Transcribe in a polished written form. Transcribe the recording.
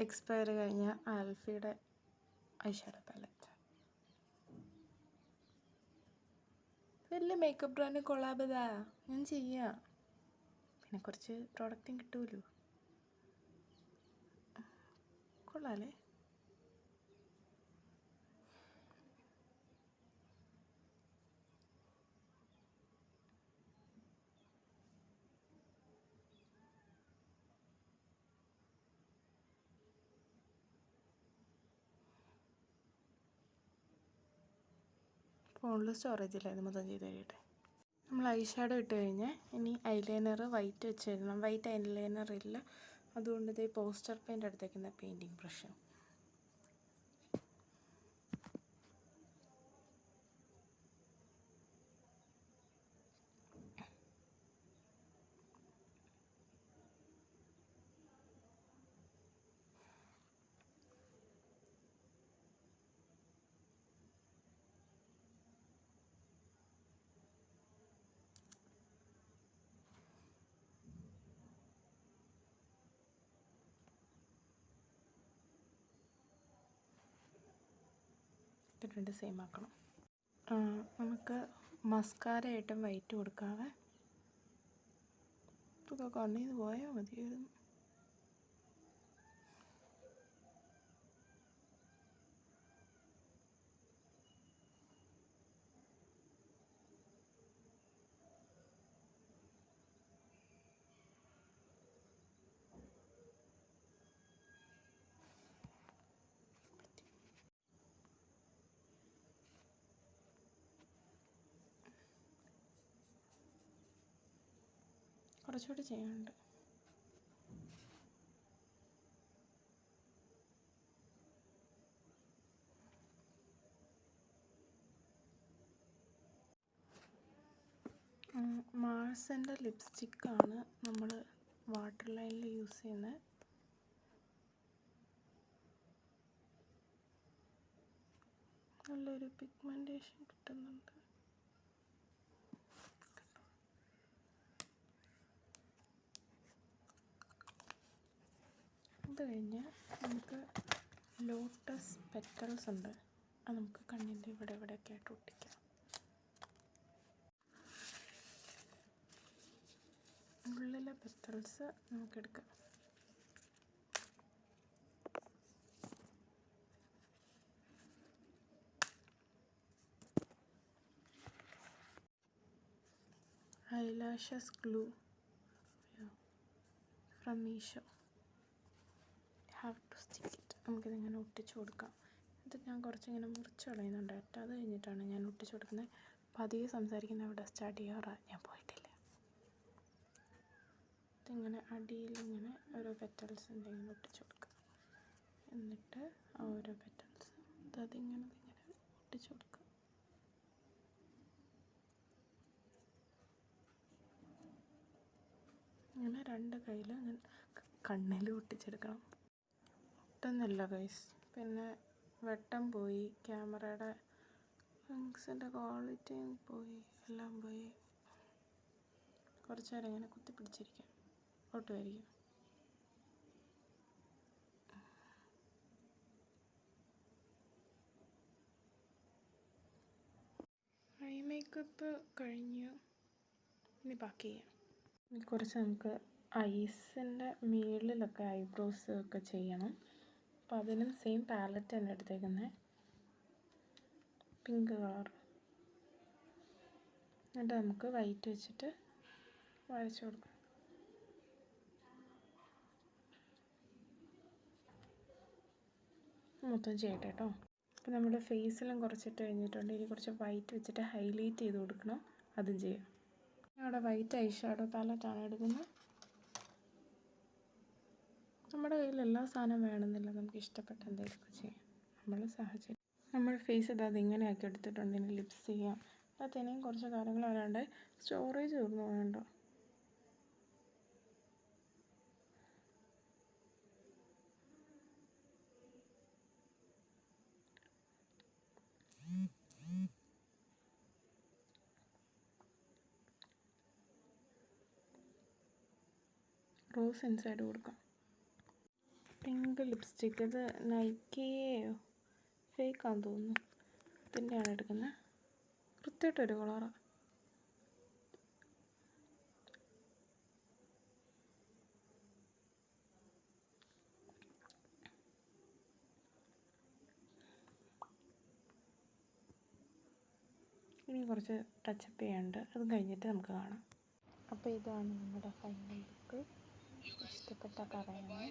Expire കഴിഞ്ഞ ആൽഫിയുടെ eyeshadow palette. വലിയ makeup brand collab ഇതാ ഞാൻ ചെയ്യാം. പിന്നെ കുറച്ച് പ്രോഡക്റ്റും കിട്ടുമല്ലോ. കൊള്ളാല്ലേ? ഫോണിൽ സ്റ്റോറേജ് ഇല്ല, ഇത് മൊത്തം ചെയ്ത് കഴിയട്ടെ. നമ്മൾ ഐഷാഡോ ഇട്ട് കഴിഞ്ഞ് ഇനി ഐലൈനർ വൈറ്റ് വെച്ച് എഴുതണം. വൈറ്റ് ഐലൈനർ ഇല്ല, അതുകൊണ്ട് ഇതേ പോസ്റ്റർ പെയിൻ്റ് എടുത്തേക്കുന്ന പെയിൻറ്റിങ് ബ്രഷ്. ഇട്ടിട്ട് സെയിം ആക്കണം. നമുക്ക് മസ്കാര ആയിട്ടും വൈറ്റ് കൊടുക്കാവേ. ഇതൊക്കെ കണ്ണിൽ നിന്ന് പോയാൽ മതിയായിരുന്നു. കുറച്ചുകൂടി ചെയ്യാനുണ്ട്. മാഴ്സിൻ്റെ ലിപ്സ്റ്റിക്കാണ് നമ്മൾ വാട്ടർ ലൈനിൽ യൂസ് ചെയ്യുന്നത്. നല്ലൊരു പിഗ്മെൻറ്റേഷൻ കിട്ടുന്നുണ്ട്. അത് കഴിഞ്ഞ് നമുക്ക് ലോട്ടസ് പെറ്റൽസ് ഉണ്ട്, അത് നമുക്ക് കണ്ണിൻ്റെ ഇവിടെയൊക്കെ ആയിട്ട് ഒട്ടിക്കാം. ഉള്ളിലെ പെറ്റൽസ് നമുക്കെടുക്കാം. Eyelashes glue from Meesho. Have to stick it. നമുക്കിതിങ്ങനെ ഒട്ടിച്ച് കൊടുക്കാം. ഇത് ഞാൻ കുറച്ചിങ്ങനെ മുറിച്ച് കളയുന്നുണ്ട് കേട്ടോ. അത് കഴിഞ്ഞിട്ടാണ് ഞാൻ ഒട്ടിച്ച് കൊടുക്കുന്നത്. പതിയെ സംസാരിക്കുന്ന ഇവിടെ സ്റ്റാർട്ട് ചെയ്യാറാണ്, ഞാൻ പോയിട്ടില്ല. ഇതിങ്ങനെ അടിയിലിങ്ങനെ ഓരോ പെറ്റൽസിൻ്റെ ഇങ്ങനെ ഒട്ടിച്ച് കൊടുക്കുക. എന്നിട്ട് ആ ഓരോ പെറ്റൽസ് അതിങ്ങനെ ഒട്ടിച്ച് കൊടുക്കുക. ഇങ്ങനെ രണ്ട് കയ്യിൽ കണ്ണിൽ ഒട്ടിച്ചെടുക്കണം. ഒട്ടുന്നില്ല ഗൈസ്. പിന്നെ വെട്ടം പോയി, ക്യാമറയുടെ ലെൻസിൻ്റെ ക്വാളിറ്റിയും പോയി, എല്ലാം പോയി. കുറച്ച് നേരം ഇങ്ങനെ കുത്തിപ്പിടിച്ചിരിക്കാം, ഒട്ടുമായിരിക്കും. ഐ മേക്കപ്പ് കഴിഞ്ഞു, ഇനി ബാക്കി ചെയ്യാം. ഇനി കുറച്ച് നമുക്ക് ഐസിൻ്റെ മുകളിലൊക്കെ ഐബ്രോസ് ഒക്കെ ചെയ്യണം. അപ്പോൾ അതിനും സെയിം പാലറ്റ് തന്നെ എടുത്തേക്കുന്നത്, പിങ്ക് കളർ. എന്നിട്ട് നമുക്ക് വൈറ്റ് വെച്ചിട്ട് വരച്ചു കൊടുക്കാം. മൊത്തം ചെയ്യട്ടെ കേട്ടോ. അപ്പോൾ നമ്മുടെ ഫേസിലും കുറച്ചിട്ട് കഴിഞ്ഞിട്ടുണ്ട്. ഇനി കുറച്ച് വൈറ്റ് വെച്ചിട്ട് ഹൈലൈറ്റ് ചെയ്ത് കൊടുക്കണം, അതും ചെയ്യാം. അവിടെ വൈറ്റ് ഐഷാഡോ പാലറ്റാണ് എടുക്കുന്നത്. നമ്മുടെ കയ്യിൽ എല്ലാ സാധനവും വേണമെന്നില്ല, നമുക്ക് ഇഷ്ടപ്പെട്ട എന്തെങ്കിലുമൊക്കെ ചെയ്യാം. നമ്മളെ സാഹചര്യം, നമ്മൾ ഫേസ് ഇതാത് ഇങ്ങനെ ആക്കി എടുത്തിട്ടുണ്ട്. ഇനി ലിപ്സ് ചെയ്യാം. അതിനകത്ത് ഇനിയും കുറച്ച് കാര്യങ്ങൾ വരാണ്ട്. സ്റ്റോറേജ് തീർന്നു വേണ്ട. റോസ് ഇൻസൈഡ് കൊടുക്കാം. Pink lipstick. ഇത് നൈക്കിയോ ഫേക്കാന്ന് തോന്നുന്നു. ഇതിൻ്റെയാണ് എടുക്കുന്നത്. വൃത്തിയായിട്ടൊരു കളറാണ്. ഇനി കുറച്ച് ടച്ചപ്പ് ചെയ്യാനുണ്ട്. അതും കഴിഞ്ഞിട്ട് നമുക്ക് കാണാം. അപ്പോൾ ഇതാണ് നമ്മുടെ ഫൈനൽ ലുക്ക്. ഇഷ്ടപ്പെട്ട പറയണേ.